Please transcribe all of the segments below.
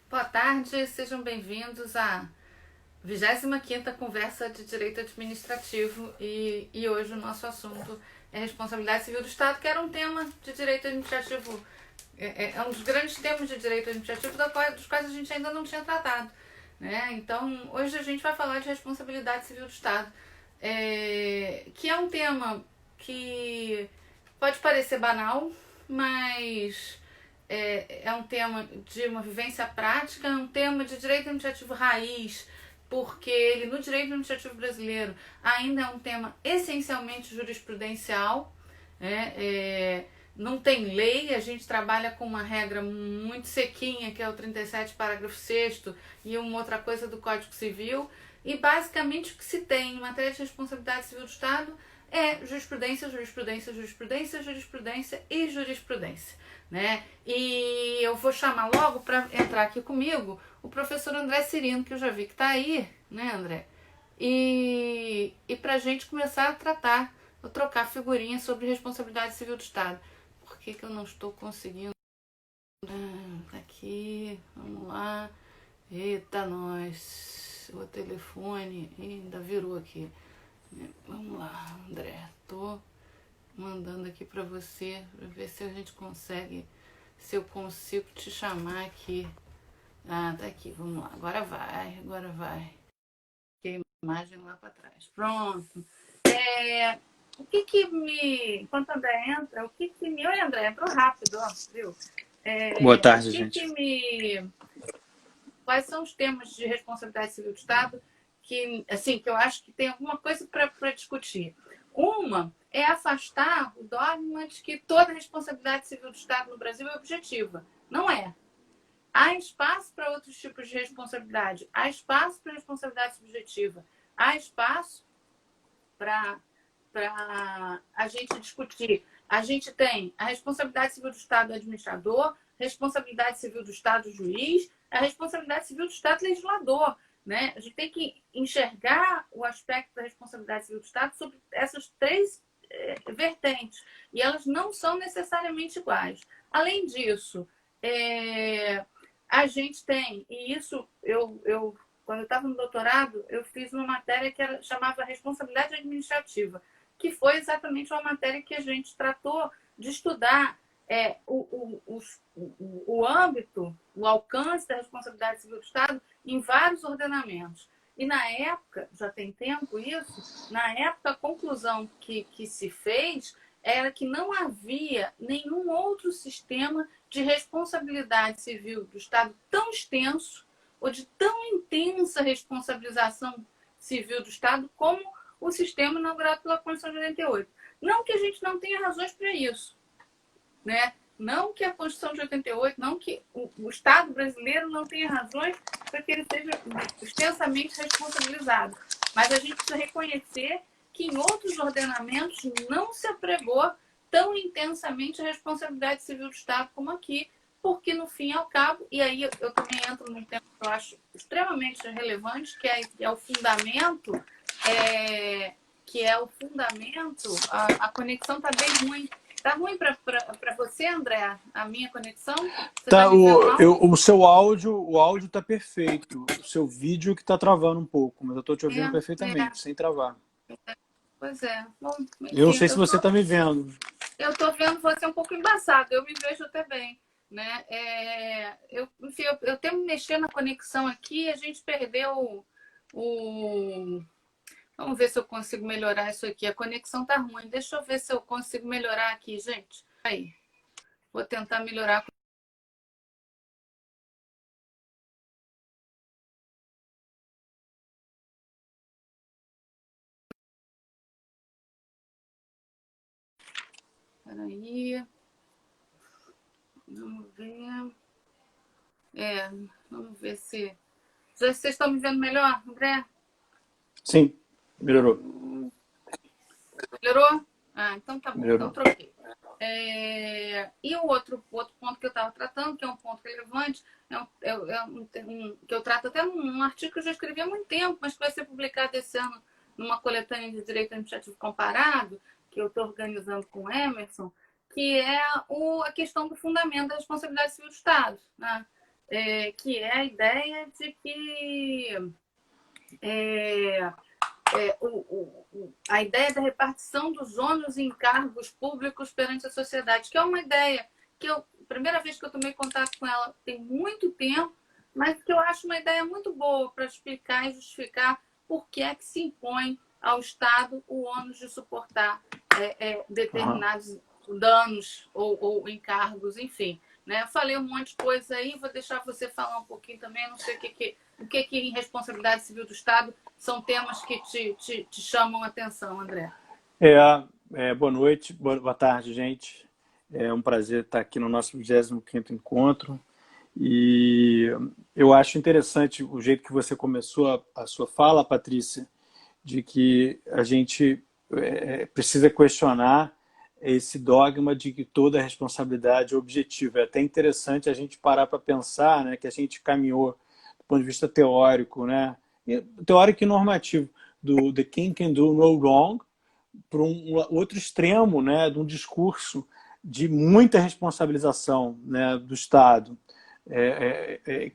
Boa tarde, sejam bem-vindos à 25ª Conversa de Direito Administrativo e hoje o nosso assunto é responsabilidade civil do Estado, que era um tema de direito administrativo, é um dos grandes temas de direito administrativo dos quais a gente ainda não tinha tratado. Né? Então, hoje a gente vai falar de responsabilidade civil do Estado, que é um tema que pode parecer banal, mas é um tema de uma vivência prática, é um tema de direito administrativo raiz, porque ele, no direito administrativo brasileiro, ainda é um tema essencialmente jurisprudencial. Não tem lei, a gente trabalha com uma regra muito sequinha, que é o 37, parágrafo 6º, e uma outra coisa do Código Civil, e basicamente o que se tem em matéria de responsabilidade civil do Estado é jurisprudência, jurisprudência, jurisprudência, jurisprudência e jurisprudência. Né? E eu vou chamar logo para entrar aqui comigo o professor André Cirino, que eu já vi que está aí, né, André? E para a gente começar a tratar, a trocar figurinhas sobre responsabilidade civil do Estado. Por que eu não estou conseguindo? Tá aqui, vamos lá. Eita, nós. O telefone ainda virou aqui. Vamos lá, André. Tô mandando aqui para você, para ver se a gente consegue, se eu consigo te chamar aqui. Ah, tá aqui, vamos lá. Agora vai, agora vai. Fiquei a imagem lá para trás. Pronto. O que me... Enquanto o André entra, o que me... Oi, André, entrou rápido, ó, viu? Boa O tarde, que gente. me... Quais são os temas de responsabilidade civil do Estado que, assim, que eu acho que tem alguma coisa para discutir? Uma é afastar o dogma de que toda responsabilidade civil do Estado no Brasil é objetiva. Não é. Há espaço para outros tipos de responsabilidade. Há espaço para responsabilidade subjetiva. Há espaço para a gente discutir. A gente tem a responsabilidade civil do Estado do administrador, responsabilidade civil do Estado do juiz, a responsabilidade civil do Estado legislador. Né? A gente tem que enxergar o aspecto da responsabilidade civil do Estado sobre essas três vertentes. E elas não são necessariamente iguais. Além disso, a gente tem, e isso quando eu estava no doutorado, eu fiz uma matéria que chamava responsabilidade administrativa, que foi exatamente uma matéria que a gente tratou de estudar o âmbito, o alcance da responsabilidade civil do Estado em vários ordenamentos. E na época, já tem tempo isso, na época a conclusão que se fez era que não havia nenhum outro sistema de responsabilidade civil do Estado tão extenso ou de tão intensa responsabilização civil do Estado como o sistema inaugurado pela Constituição de 88. Não que a gente não tenha razões para isso, né? Não que a Constituição de 88, não que o Estado brasileiro não tenha razões para que ele seja extensamente responsabilizado. Mas a gente precisa reconhecer que em outros ordenamentos não se apregou tão intensamente a responsabilidade civil do Estado como aqui, porque no fim e ao cabo, e aí eu também entro num tema que eu acho extremamente relevante, que é o fundamento, a conexão está bem ruim. Tá ruim para você, André, a minha conexão? Você tá Tá, me vendo mal? o seu áudio tá perfeito. O seu vídeo que tá travando um pouco, mas eu tô te ouvindo perfeitamente, sem travar. Pois é. Bom, Eu não enfim, sei se você tá me vendo. eu tô vendo você um pouco embaçado, eu me vejo até bem. Né? Enfim, eu tenho que mexer na conexão aqui, a gente perdeu o. Vamos ver se eu consigo melhorar isso aqui. A conexão tá ruim. Deixa eu ver se eu consigo melhorar aqui, gente. Aí, vou tentar melhorar. Peraí, vamos ver. É, vamos ver se. Vocês estão me vendo melhor, André? Sim, melhorou. Melhorou? Ah, então tá bom. Então Melhorou. troquei. E o outro ponto que eu estava tratando, que é um ponto relevante, que eu trato até num artigo que eu já escrevi há muito tempo, mas que vai ser publicado esse ano numa coletânea de direito administrativo comparado, que eu estou organizando com o Emerson, que é a questão do fundamento da responsabilidade civil do Estado. Né? que é a ideia de que a ideia da repartição dos ônus e encargos públicos perante a sociedade, que é uma ideia que a primeira vez que eu tomei contato com ela tem muito tempo, mas que eu acho uma ideia muito boa para explicar e justificar por que é que se impõe ao Estado o ônus de suportar determinados danos ou encargos, enfim. Né? Falei um monte de coisa aí, vou deixar você falar um pouquinho também, não sei o que em responsabilidade civil do Estado são temas que te chamam a atenção, André. Boa noite, boa tarde, gente. É um prazer estar aqui no nosso 25º encontro. E eu acho interessante o jeito que você começou a sua fala, Patrícia, de que a gente precisa questionar esse dogma de que toda responsabilidade é objetiva. É até interessante a gente parar para pensar, né, que a gente caminhou do ponto de vista teórico, né, teórico e normativo, do The King Can Do No Wrong, para um outro extremo, né, de um discurso de muita responsabilização, né, do Estado,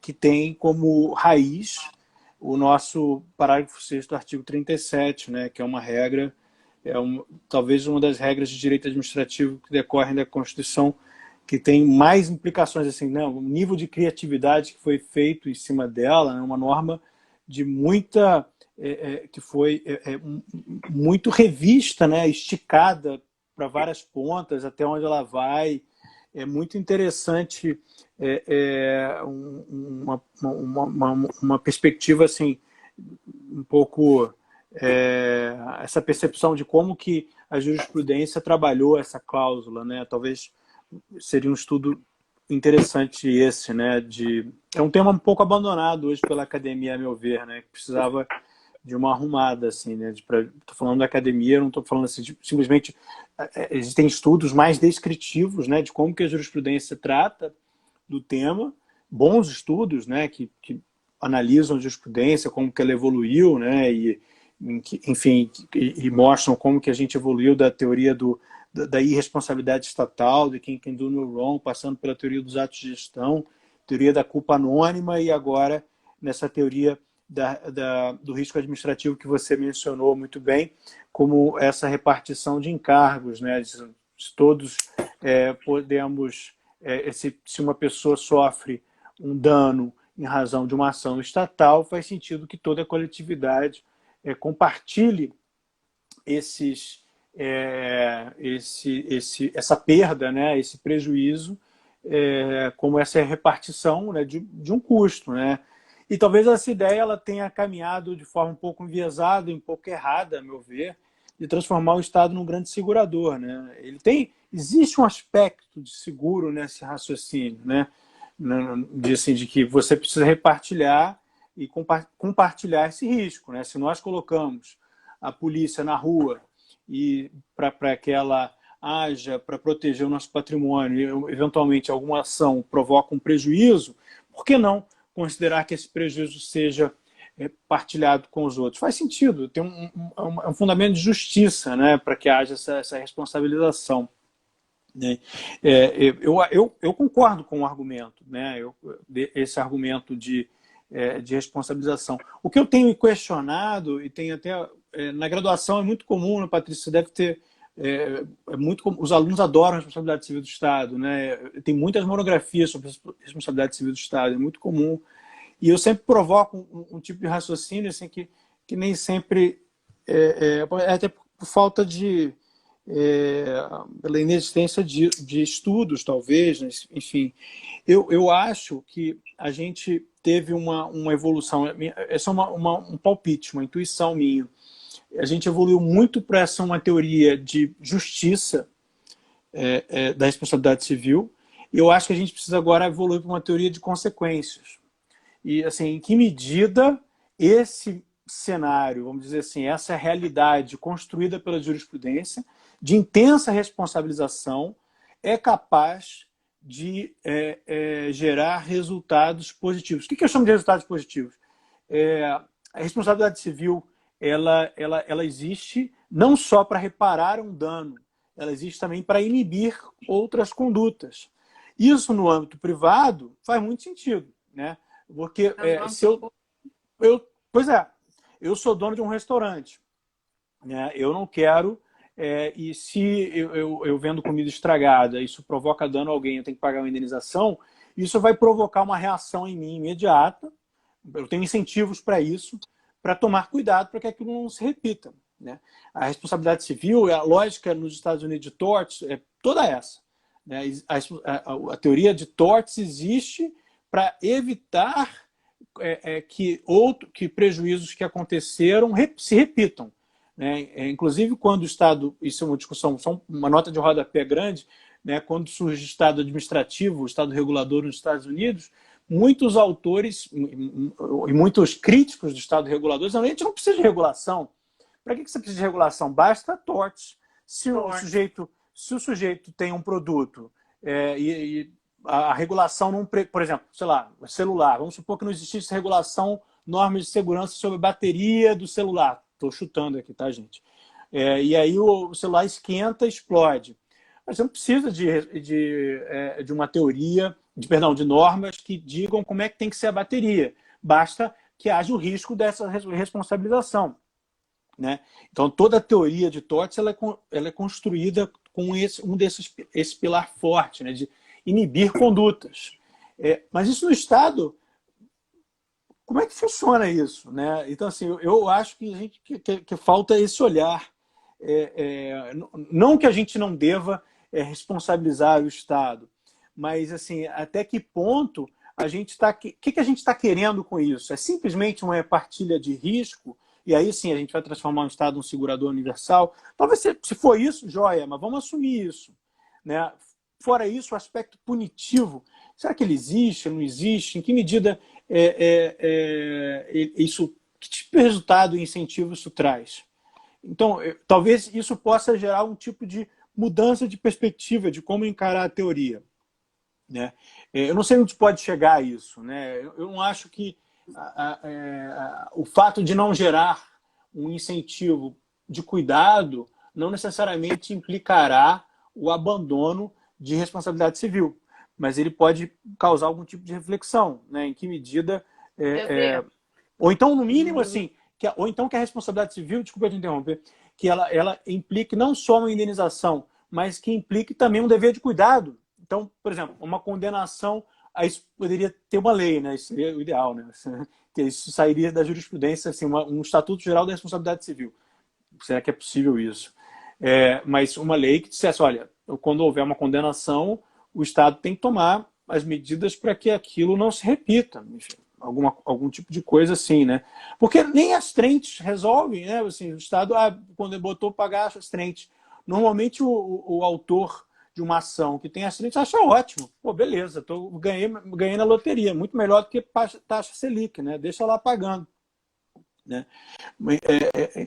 que tem como raiz o nosso parágrafo 6º do artigo 37, né, que é uma regra, talvez uma das regras de direito administrativo que decorrem da Constituição, que tem mais implicações, assim, né, o nível de criatividade que foi feito em cima dela, né, uma norma de muita... que foi muito revista, né, esticada para várias pontas, até onde ela vai. É muito interessante uma perspectiva assim, um pouco essa percepção de como que a jurisprudência trabalhou essa cláusula, né? Talvez seria um estudo interessante esse, né? É um tema um pouco abandonado hoje pela academia, a meu ver, né? Que precisava de uma arrumada, assim, né? Estou falando da academia, não estou falando assim, simplesmente existem estudos mais descritivos, né? De como que a jurisprudência trata do tema, bons estudos, né? Que analisam a jurisprudência, como que ela evoluiu, né? Enfim, e mostram como que a gente evoluiu da teoria da irresponsabilidade estatal, de quem can do no wrong, passando pela teoria dos atos de gestão, teoria da culpa anônima e agora nessa teoria do risco administrativo que você mencionou muito bem, como essa repartição de encargos, né? Se todos podemos, se uma pessoa sofre um dano em razão de uma ação estatal, faz sentido que toda a coletividade compartilhe essa perda, né? Esse prejuízo, como essa repartição, né? de um custo, né? E talvez essa ideia ela tenha caminhado de forma um pouco enviesada, um pouco errada, a meu ver, de transformar o Estado num grande segurador, né? Existe um aspecto de seguro nesse raciocínio, né? De que você precisa repartilhar e compartilhar esse risco, né? Se nós colocamos a polícia na rua e para que ela haja para proteger o nosso patrimônio e eventualmente alguma ação provoca um prejuízo, por que não considerar que esse prejuízo seja partilhado com os outros? Faz sentido, tem um fundamento de justiça, né, para que haja essa responsabilização. Né? Eu concordo com o argumento, né, esse argumento de responsabilização. O que eu tenho questionado, e tem até na graduação é muito comum, né, Patrícia, você deve ter muito comum, os alunos adoram a responsabilidade civil do Estado, né? Tem muitas monografias sobre a responsabilidade civil do Estado, é muito comum. E eu sempre provoco um tipo de raciocínio assim, que nem sempre, até por falta de, pela inexistência de estudos, talvez, né? Enfim. Eu acho que a gente teve uma evolução, essa é um palpite, uma intuição minha. A gente evoluiu muito para uma teoria de justiça da responsabilidade civil, e eu acho que a gente precisa agora evoluir para uma teoria de consequências. E, assim, em que medida esse cenário, vamos dizer assim, essa realidade construída pela jurisprudência, de intensa responsabilização, é capaz de gerar resultados positivos. O que eu chamo de resultados positivos? A responsabilidade civil ela existe não só para reparar um dano, ela existe também para inibir outras condutas. Isso, no âmbito privado, faz muito sentido. né? Porque Vamos se pois é, eu sou dono de um restaurante, né? Eu não quero, e se eu vendo comida estragada, isso provoca dano a alguém, eu tenho que pagar uma indenização, isso vai provocar uma reação em mim imediata. Eu tenho incentivos para isso, para tomar cuidado para que aquilo não se repita, né? A responsabilidade civil, a lógica nos Estados Unidos de torts é toda essa, né? A teoria de torts existe para evitar que prejuízos que aconteceram se repitam, né? Inclusive, quando o Estado, isso é uma discussão, só uma nota de rodapé grande, né? Quando surge o Estado administrativo, o Estado regulador nos Estados Unidos, muitos autores e muitos críticos do Estado regulador dizem: a gente não precisa de regulação. Para que você precisa de regulação? Basta tortes. Se o sujeito tem um produto e a regulação, não, por exemplo, sei lá, celular, vamos supor que não existisse regulação, normas de segurança sobre a bateria do celular. Estou chutando aqui, tá, gente? E aí o celular esquenta, explode. Mas você não precisa de uma teoria, de normas que digam como é que tem que ser a bateria. Basta que haja o risco dessa responsabilização, né? Então, toda a teoria de torts ela é construída com esse pilar forte, né? De inibir condutas. Mas isso no Estado, como é que funciona isso, né? Então, assim, eu acho que falta esse olhar. Não que a gente não deva responsabilizar o Estado, mas assim, até que ponto a gente está... O que a gente está querendo com isso? É simplesmente uma partilha de risco, e aí sim a gente vai transformar o Estado em um segurador universal? Talvez, se for isso, joia, mas vamos assumir isso, né? Fora isso, o aspecto punitivo, será que ele existe, não existe? Em que medida isso, que tipo de resultado e incentivo isso traz? Então, talvez isso possa gerar um tipo de mudança de perspectiva de como encarar a teoria, né? Eu não sei onde pode chegar a isso, né? Eu não acho que o fato de não gerar um incentivo de cuidado não necessariamente implicará o abandono de responsabilidade civil, mas ele pode causar algum tipo de reflexão, né? Em que medida... ou então, no mínimo, assim, ou então que a responsabilidade civil, desculpa te interromper, que ela implique não só uma indenização, mas que implique também um dever de cuidado. Então, por exemplo, uma condenação, aí isso poderia ter uma lei, né? Isso seria o ideal, né? Que isso sairia da jurisprudência, assim, um Estatuto Geral da Responsabilidade Civil. Será que é possível isso? Mas uma lei que dissesse: olha, quando houver uma condenação, o Estado tem que tomar as medidas para que aquilo não se repita. Enfim, algum tipo de coisa assim, né? Porque nem as trentes resolvem, né? Assim, o Estado, quando ele botou pagar as trentes, normalmente o autor de uma ação que tem as trentes acha ótimo. Pô, beleza, ganhei na loteria, muito melhor do que taxa Selic, né? Deixa lá pagando, né?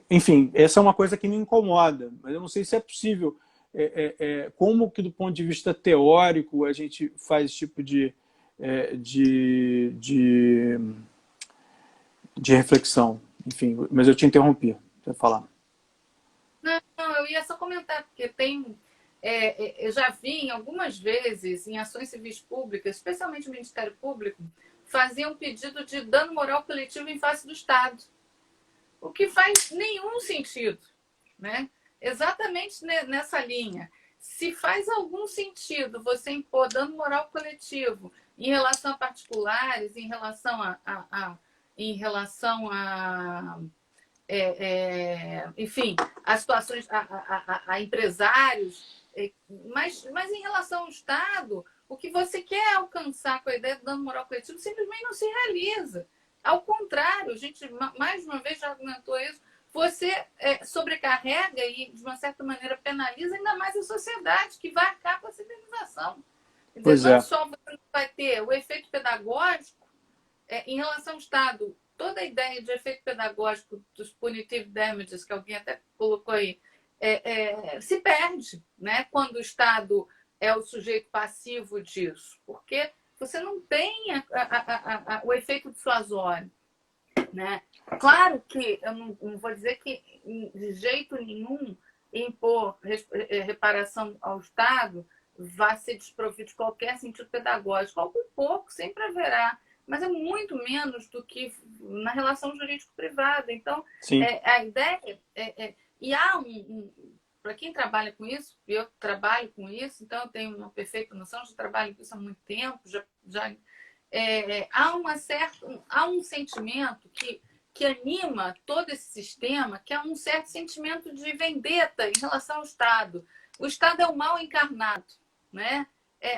Enfim, essa é uma coisa que me incomoda, mas eu não sei se é possível. Como que, do ponto de vista teórico, a gente faz esse tipo de reflexão. Enfim, mas eu te interrompi para falar. Não, eu ia só comentar, porque eu já vi algumas vezes em ações civis públicas, especialmente o Ministério Público, fazer um pedido de dano moral coletivo em face do Estado, o que faz nenhum sentido, né? Exatamente nessa linha. Se faz algum sentido você impor dano moral coletivo em relação a particulares, em relação enfim, a situações, a empresários, mas em relação ao Estado, o que você quer alcançar com a ideia do dano moral coletivo simplesmente não se realiza. Ao contrário, a gente mais uma vez já argumentou isso, você sobrecarrega e, de uma certa maneira, penaliza ainda mais a sociedade, que vai arcar com a civilização. Quer dizer, não só você vai ter o efeito pedagógico em relação ao Estado, toda a ideia de efeito pedagógico dos punitive damages, que alguém até colocou aí, se perde, né? Quando o Estado é o sujeito passivo disso, porque você não tem o efeito dissuasório, né? Claro que eu não vou dizer que de jeito nenhum impor reparação ao Estado vai ser desprovido de qualquer sentido pedagógico. Algum pouco sempre haverá, mas é muito menos do que na relação jurídico-privada. Então, Sim. a ideia e há para quem trabalha com isso, eu trabalho com isso, então eu tenho uma perfeita noção, já trabalho com isso há muito tempo, há um sentimento que anima todo esse sistema, que é um certo sentimento de vendetta em relação ao Estado. O Estado é o mal encarnado, né?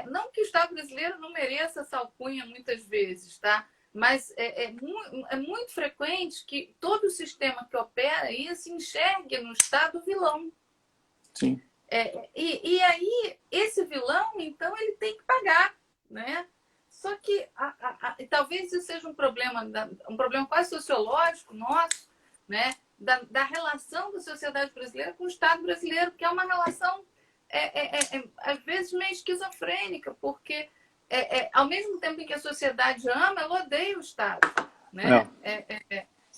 Não que o Estado brasileiro não mereça essa alcunha muitas vezes, tá? Mas é muito frequente que todo o sistema que opera isso enxergue no Estado vilão. Sim. E aí, esse vilão, então, ele tem que pagar, né? Só que talvez isso seja um problema quase sociológico nosso, né? Da relação da sociedade brasileira com o Estado brasileiro, que é uma relação, às vezes, meio esquizofrênica, porque ao mesmo tempo em que a sociedade ama, ela odeia o Estado, né?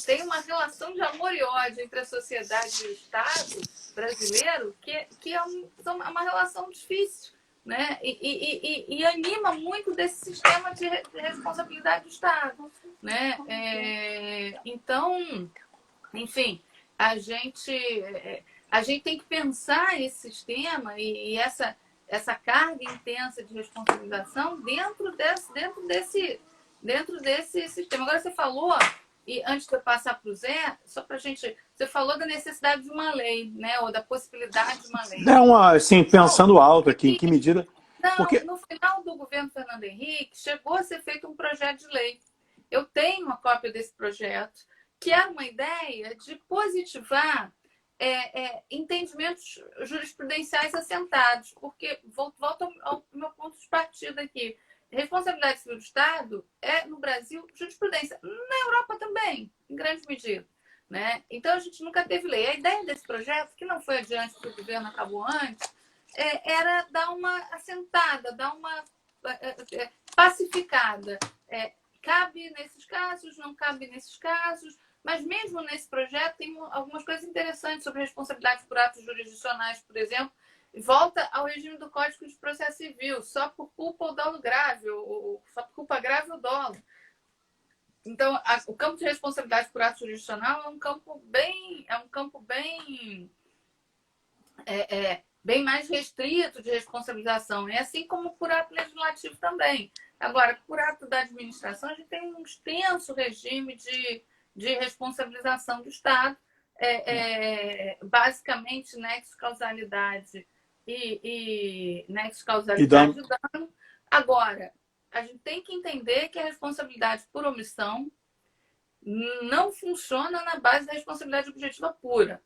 Tem uma relação de amor e ódio entre a sociedade e o Estado brasileiro que é uma relação difícil, né? E anima muito desse sistema de responsabilidade do Estado, né? Então, enfim, a gente tem que pensar esse sistema e essa carga intensa de responsabilização dentro desse sistema. Agora você falou, e antes de eu passar para o Zé, só para a gente... Você falou da necessidade de uma lei, né? Ou da possibilidade de uma lei. Assim, pensando alto aqui, em que medida... Não, no final do governo Fernando Henrique, chegou a ser feito um projeto de lei. Eu tenho uma cópia desse projeto, que era uma ideia de positivar entendimentos jurisprudenciais assentados, porque, volto ao meu ponto de partida aqui, responsabilidade civil do Estado no Brasil, jurisprudência. Na Europa também, em grande medida. Né? Então, a gente nunca teve lei. A ideia desse projeto, que não foi adiante porque o governo acabou antes, era dar uma assentada, dar uma pacificada. Cabe nesses casos, não cabe nesses casos, mas mesmo nesse projeto tem algumas coisas interessantes sobre responsabilidade por atos jurisdicionais, por exemplo, volta ao regime do Código de Processo Civil, só por culpa ou dolo grave, ou só por culpa grave ou dolo. Então, o campo de responsabilidade por ato jurisdicional é um campo bem mais restrito de responsabilização. É assim como por ato legislativo também. Agora, por ato da administração, a gente tem um extenso regime de responsabilização do Estado, basicamente nexo causalidade e nexo causalidade e dano. Agora, a gente tem que entender que a responsabilidade por omissão não funciona na base da responsabilidade objetiva pura.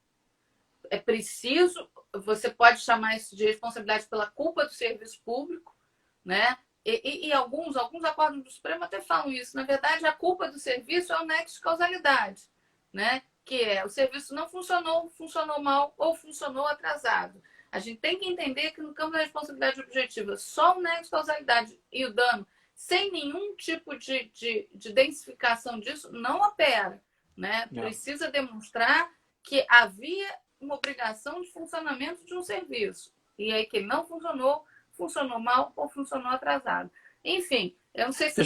É preciso, você pode chamar isso de responsabilidade pela culpa do serviço público, né? E alguns acordos do Supremo até falam isso. Na verdade, a culpa do serviço é o nexo de causalidade, né? Que o serviço não funcionou, funcionou mal ou funcionou atrasado. A gente tem que entender que no campo da responsabilidade objetiva, só o nexo de causalidade e o dano, sem nenhum tipo de densificação disso, não opera, né? Precisa demonstrar que havia uma obrigação de funcionamento de um serviço. E aí que ele não funcionou mal ou funcionou atrasado. Enfim, eu não sei se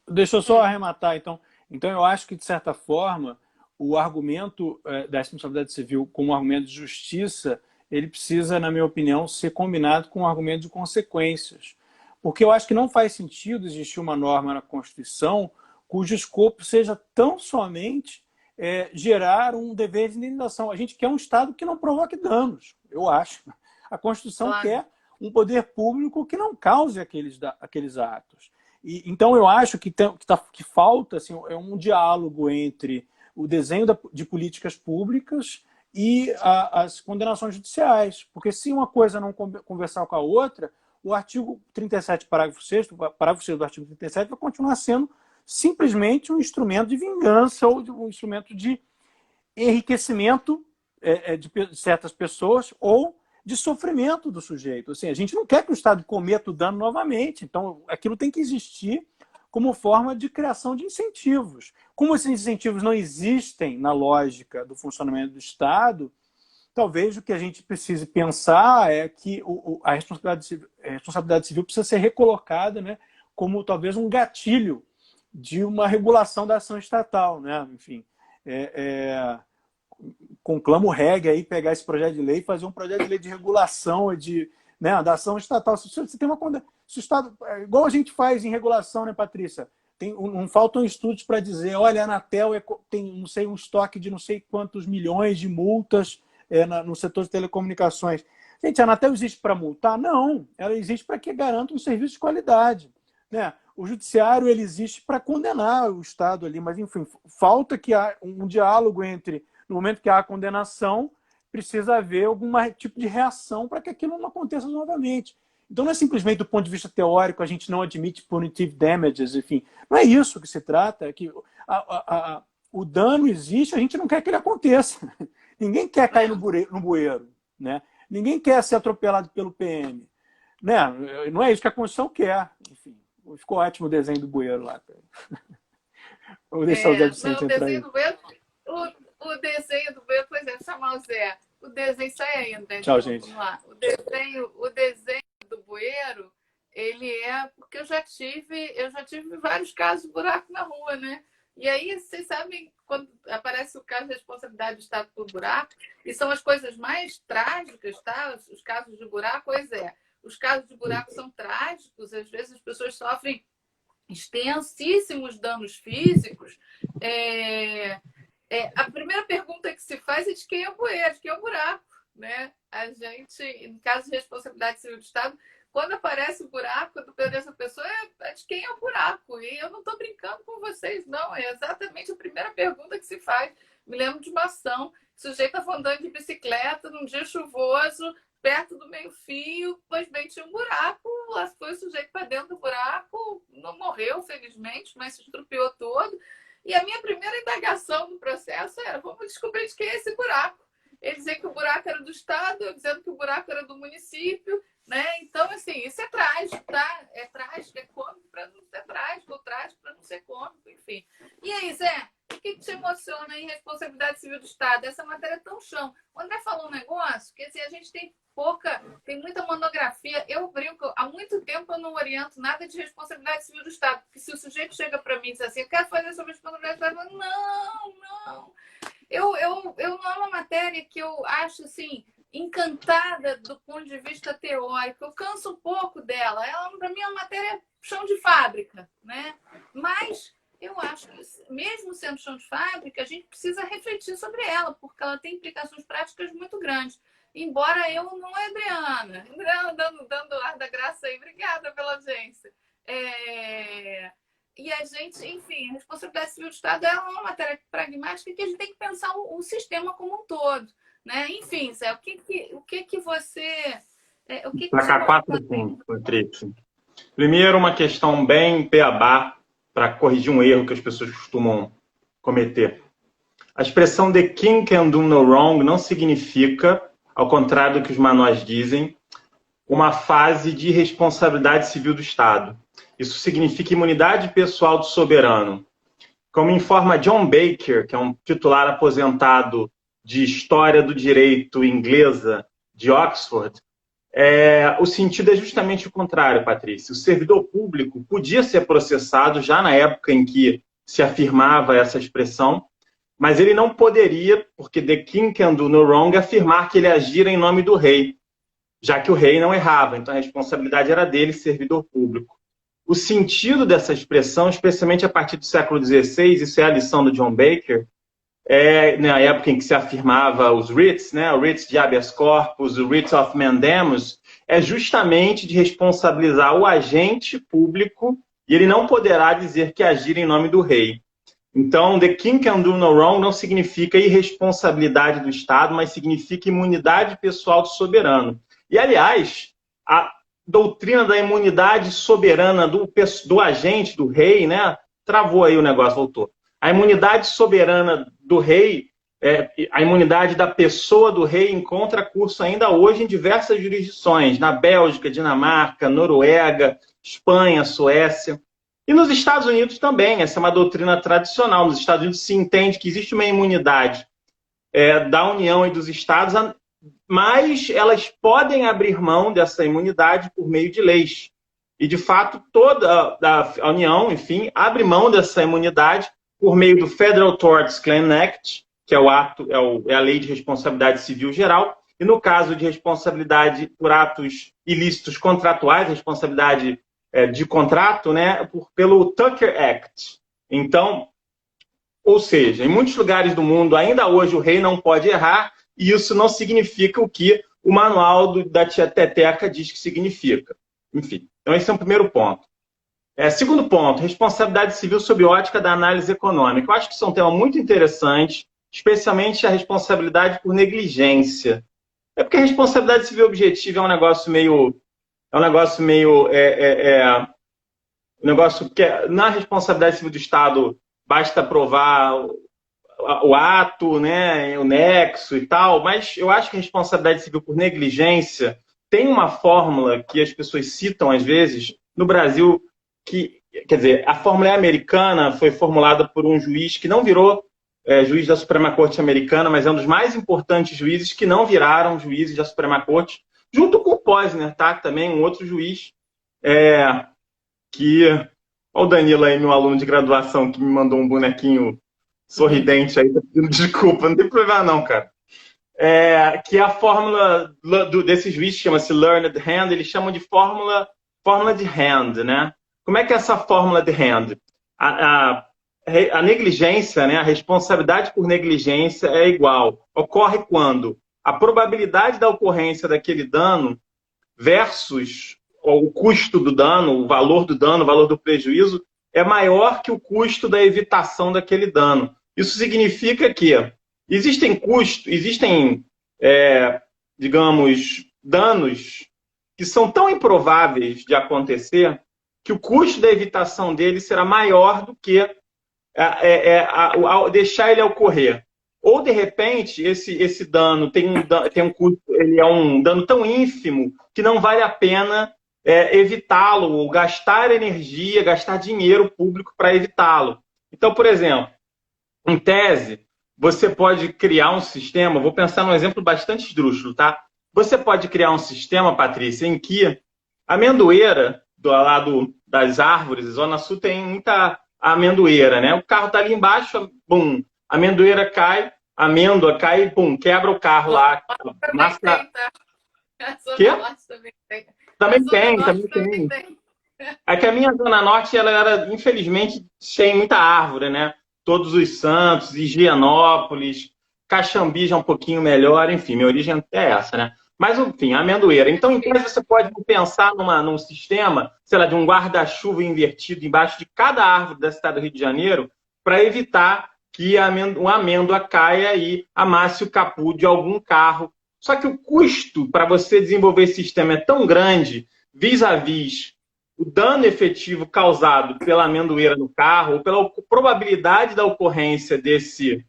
Deixa eu só arrematar, então. Então, eu acho que, de certa forma, o argumento da responsabilidade civil como argumento de justiça, ele precisa, na minha opinião, ser combinado com o argumento de consequências. Porque eu acho que não faz sentido existir uma norma na Constituição cujo escopo seja tão somente gerar um dever de indenização. A gente quer um Estado que não provoque danos, eu acho. A Constituição quer um poder público que não cause aqueles atos. Então, eu acho que falta assim, um diálogo entre o desenho de políticas públicas e as condenações judiciais. Porque se uma coisa não conversar com a outra, o artigo 37, parágrafo 6º do artigo 37 vai continuar sendo simplesmente um instrumento de vingança ou um instrumento de enriquecimento de certas pessoas ou de sofrimento do sujeito. Assim, a gente não quer que o Estado cometa o dano novamente, então aquilo tem que existir como forma de criação de incentivos. Como esses incentivos não existem na lógica do funcionamento do Estado, talvez o que a gente precise pensar é que a responsabilidade civil precisa ser recolocada, né, como talvez um gatilho de uma regulação da ação estatal, né? Enfim, conclamo o REG aí pegar esse projeto de lei e fazer um projeto de lei de regulação né, da ação estatal. Se você tem se o Estado, igual a gente faz em regulação, né, Patrícia? Não faltam estudos para dizer, olha, a Anatel tem não sei, um estoque de não sei quantos milhões de multas no setor de telecomunicações. Gente, a Anatel existe para multar? Não, ela existe para que garanta um serviço de qualidade. Né? O judiciário ele existe para condenar o Estado ali, mas, enfim, falta que há um diálogo entre, no momento que há a condenação, precisa haver algum tipo de reação para que aquilo não aconteça novamente. Então, não é simplesmente do ponto de vista teórico, a gente não admite punitive damages, enfim. Não é isso que se trata, é que o dano existe, a gente não quer que ele aconteça. Ninguém quer cair no bueiro, né? Ninguém quer ser atropelado pelo PM. Né? Não é isso que a Constituição quer. Enfim, ficou ótimo o desenho do bueiro lá. Vou deixar o Zé Vicente entrar aí. O desenho do bueiro, por exemplo, chamar o Zé. O desenho sai ainda. Tchau, gente. Vamos lá. O desenho do bueiro, ele porque eu já tive vários casos de buraco na rua, né? E aí, vocês sabem, quando aparece o caso de responsabilidade do Estado por buraco, e são as coisas mais trágicas, tá? Os casos de buraco, os casos de buraco são trágicos, às vezes as pessoas sofrem extensíssimos danos físicos. A primeira pergunta que se faz é de quem é o bueiro, de quem é o buraco, né? A gente, em caso de responsabilidade civil do Estado, quando aparece o buraco, quando perde essa pessoa, é de quem é o buraco. E eu não estou brincando com vocês, não. É exatamente a primeira pergunta que se faz. Me lembro de uma ação. O sujeito estava andando de bicicleta num dia chuvoso, perto do meio-fio, pois bem, tinha um buraco. Lá foi o sujeito para dentro do buraco, não morreu, felizmente, mas se estrupiou todo. E a minha primeira indagação no processo era: vamos descobrir de quem é esse buraco. Ele dizia que o buraco era do Estado, eu dizendo que o buraco era do município, né? Então, assim, isso é trágico, tá? É trágico, é cômico para não ser trágico, ou trágico para não ser cômico, enfim. E aí, Zé, o que te emociona em responsabilidade civil do Estado? Essa matéria é tão chão. O André falou um negócio que, assim, a gente tem muita monografia. Eu brinco, há muito tempo eu não oriento nada de responsabilidade civil do Estado, porque se o sujeito chega para mim e diz assim, eu quero fazer sobre responsabilidade civil do Estado, não. Eu não é uma matéria que eu acho, assim, encantada do ponto de vista teórico. Eu canso um pouco dela. Ela, para mim, é uma matéria chão de fábrica, né? Mas eu acho que, mesmo sendo chão de fábrica, a gente precisa refletir sobre ela, porque ela tem implicações práticas muito grandes. Embora eu não é Adriana. Adriana dando ar da graça aí. Obrigada pela audiência. E a gente, enfim, a responsabilidade civil do Estado é uma matéria pragmática que a gente tem que pensar o sistema como um todo, né? Enfim, Zé, o que você... Destacar 4 pontos, Patrícia. Primeiro, uma questão bem beabá para corrigir um erro que as pessoas costumam cometer. A expressão "the king can do no wrong" não significa, ao contrário do que os manuais dizem, uma fase de responsabilidade civil do Estado. Isso significa imunidade pessoal do soberano. Como informa John Baker, que é um titular aposentado de História do Direito Inglesa de Oxford, o sentido é justamente o contrário, Patrícia. O servidor público podia ser processado já na época em que se afirmava essa expressão, mas ele não poderia, porque "the king can do no wrong", afirmar que ele agira em nome do rei, já que o rei não errava. Então a responsabilidade era dele, servidor público. O sentido dessa expressão, especialmente a partir do século XVI, isso é a lição do John Baker, na época em que se afirmava os writs, né, o writs de habeas corpus, o writ of mandamus, é justamente de responsabilizar o agente público e ele não poderá dizer que agir em nome do rei. Então, "the king can do no wrong" não significa irresponsabilidade do Estado, mas significa imunidade pessoal do soberano. E, aliás, a doutrina da imunidade soberana do agente, do rei, né? Travou aí o negócio, voltou. A imunidade soberana do rei, a imunidade da pessoa do rei encontra curso ainda hoje em diversas jurisdições, na Bélgica, Dinamarca, Noruega, Espanha, Suécia. E nos Estados Unidos também, essa é uma doutrina tradicional. Nos Estados Unidos se entende que existe uma imunidade da União e dos Estados, mas elas podem abrir mão dessa imunidade por meio de leis. E, de fato, toda a União, enfim, abre mão dessa imunidade por meio do Federal Tort Claims Act, que é a Lei de Responsabilidade Civil Geral, e no caso de responsabilidade por atos ilícitos contratuais, responsabilidade de contrato, né, pelo Tucker Act. Então, ou seja, em muitos lugares do mundo, ainda hoje o rei não pode errar, e isso não significa o que o manual da Tia Teteca diz que significa. Enfim, então esse é um primeiro ponto. Segundo ponto, responsabilidade civil sob ótica da análise econômica. Eu acho que isso é um tema muito interessante, especialmente a responsabilidade por negligência. É porque a responsabilidade civil objetiva é um negócio meio... um negócio que na responsabilidade civil do Estado basta provar o ato, né, o nexo e tal, mas eu acho que a responsabilidade civil por negligência tem uma fórmula que as pessoas citam às vezes no Brasil, quer dizer, a fórmula é americana, foi formulada por um juiz que não virou juiz da Suprema Corte americana, mas é um dos mais importantes juízes que não viraram juízes da Suprema Corte, junto com o Posner, tá? Também um outro juiz que... Olha o Danilo aí, meu aluno de graduação, que me mandou um bonequinho sorridente aí, tá pedindo desculpa, não tem problema não, cara. Que a fórmula desse juiz chama-se Learned Hand, eles chamam de fórmula de Hand, né? Como é que é essa fórmula de Hand? A negligência, né, a responsabilidade por negligência é igual. Ocorre quando a probabilidade da ocorrência daquele dano versus o custo do dano, o valor do prejuízo, é maior que o custo da evitação daquele dano. Isso significa que existem digamos, danos que são tão improváveis de acontecer que o custo da evitação dele será maior do que deixar ele ocorrer. Ou, de repente, esse dano tem um custo, ele é um dano tão ínfimo que não vale a pena evitá-lo, ou gastar energia, gastar dinheiro público para evitá-lo. Então, por exemplo, em tese, você pode criar um sistema, vou pensar num exemplo bastante esdrúxulo, tá? Você pode criar um sistema, Patrícia, em que a amendoeira do lado das árvores, Zona Sul tem muita amendoeira, né? O carro está ali embaixo, bum, a amendoeira cai, a amêndoa cai, pum, quebra o carro lá. Também tem. É que a minha Zona Norte, ela era, infelizmente, sem muita árvore, né? Todos os Santos, Higienópolis, Caxambi já um pouquinho melhor, enfim, minha origem é essa, né? Mas, enfim, a amendoeira. Então, em tese, você pode pensar num sistema, sei lá, de um guarda-chuva invertido embaixo de cada árvore da cidade do Rio de Janeiro para evitar que uma amêndoa caia e amasse o capô de algum carro. Só que o custo para você desenvolver esse sistema é tão grande, vis-à-vis o dano efetivo causado pela amendoeira no carro, ou pela probabilidade da ocorrência desse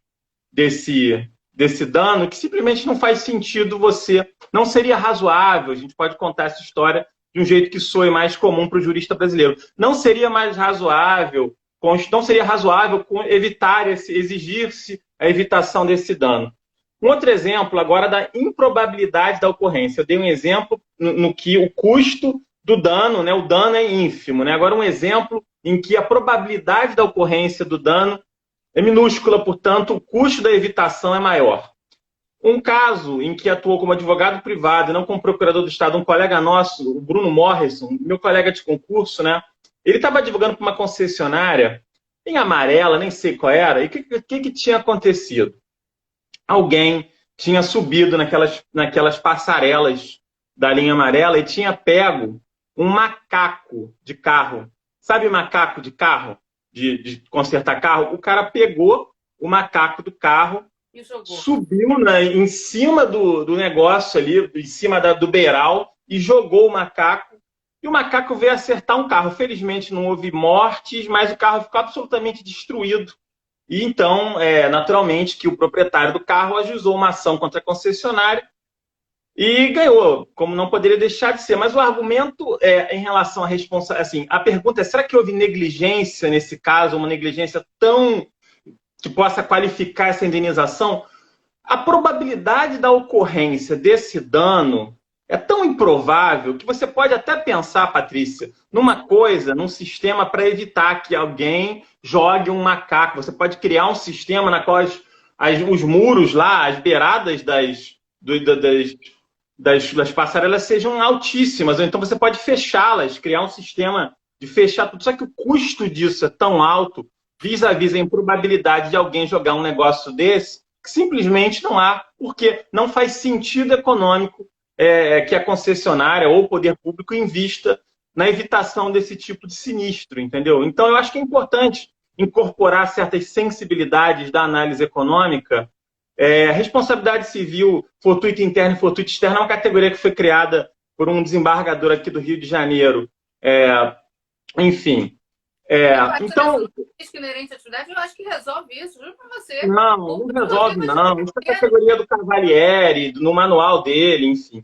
dano, que simplesmente não faz sentido você... Não seria razoável, a gente pode contar essa história de um jeito que soe mais comum para o jurista brasileiro. Não seria razoável exigir-se a evitação desse dano. Um outro exemplo agora da improbabilidade da ocorrência. Eu dei um exemplo no que o custo do dano, né, o dano é ínfimo, né? Agora um exemplo em que a probabilidade da ocorrência do dano é minúscula, portanto, o custo da evitação é maior. Um caso em que atuou como advogado privado e não como procurador do Estado, um colega nosso, o Bruno Morrison, meu colega de concurso, né? Ele estava advogando para uma concessionária em Amarela, nem sei qual era, e o que tinha acontecido? Alguém tinha subido naquelas passarelas da linha amarela e tinha pego um macaco de carro. Sabe macaco de carro? De consertar carro? O cara pegou o macaco do carro, subiu em cima do negócio ali, em cima do beiral, e jogou o macaco. E o macaco veio acertar um carro. Felizmente não houve mortes, mas o carro ficou absolutamente destruído. E então, naturalmente, que o proprietário do carro ajuizou uma ação contra a concessionária e ganhou, como não poderia deixar de ser. Mas o argumento em relação à responsabilidade... Assim, a pergunta é, será que houve negligência nesse caso, uma negligência tão que possa qualificar essa indenização? A probabilidade da ocorrência desse dano é tão improvável que você pode até pensar, Patrícia, numa coisa, num sistema para evitar que alguém jogue um macaco. Você pode criar um sistema na qual os muros lá, as beiradas das passarelas sejam altíssimas, ou então você pode fechá-las, criar um sistema de fechar tudo. Só que o custo disso é tão alto, vis-à-vis a improbabilidade de alguém jogar um negócio desse, que simplesmente não há, porque não faz sentido econômico que a concessionária ou o poder público invista na evitação desse tipo de sinistro, entendeu? Então, eu acho que é importante incorporar certas sensibilidades da análise econômica. Responsabilidade civil, fortuito interno e fortuito externo é uma categoria que foi criada por um desembargador aqui do Rio de Janeiro. Enfim. Então, risco inerente à atividade, eu acho que resolve isso, juro para você. Não resolve, não. Isso é a categoria do Cavalieri, no manual dele, enfim.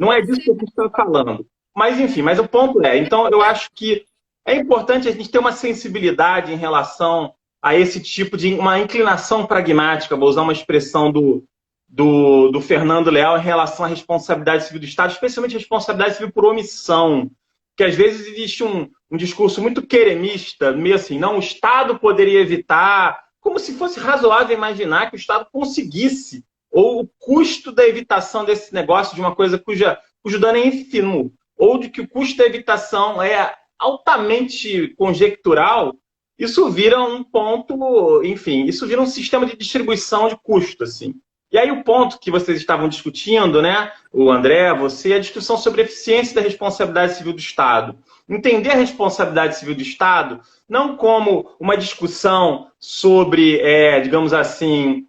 Não é disso que a gente está falando. Mas, enfim, mas o ponto então, eu acho que é importante a gente ter uma sensibilidade em relação a esse tipo de uma inclinação pragmática, vou usar uma expressão do Fernando Leal em relação à responsabilidade civil do Estado, especialmente responsabilidade civil por omissão, que às vezes existe um discurso muito queremista, meio assim, não, o Estado poderia evitar, como se fosse razoável imaginar que o Estado conseguisse, ou o custo da evitação desse negócio de uma coisa cujo dano é ínfimo, ou de que o custo da evitação é altamente conjectural, isso vira um ponto, enfim, isso vira um sistema de distribuição de custo, assim. E aí o ponto que vocês estavam discutindo, né, o André, você, a discussão sobre a eficiência da responsabilidade civil do Estado. Entender a responsabilidade civil do Estado não como uma discussão sobre, digamos assim,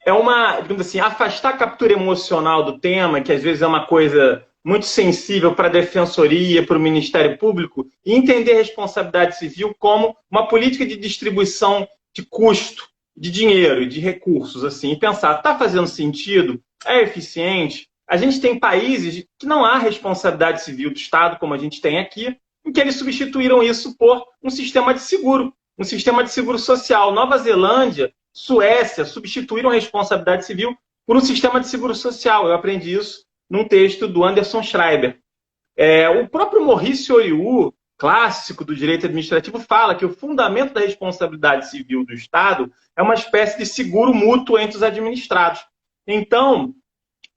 digamos assim, afastar a captura emocional do tema, que às vezes é uma coisa muito sensível para a Defensoria, para o Ministério Público, e entender a responsabilidade civil como uma política de distribuição de custo, de dinheiro e de recursos, assim, e pensar, está fazendo sentido? É eficiente? A gente tem países que não há responsabilidade civil do Estado, como a gente tem aqui, em que eles substituíram isso por um sistema de seguro social. Nova Zelândia, Suécia, substituíram a responsabilidade civil por um sistema de seguro social. Eu aprendi isso num texto do Anderson Schreiber. O próprio Maurice Oiu, clássico do direito administrativo, fala que o fundamento da responsabilidade civil do Estado é uma espécie de seguro mútuo entre os administrados. Então,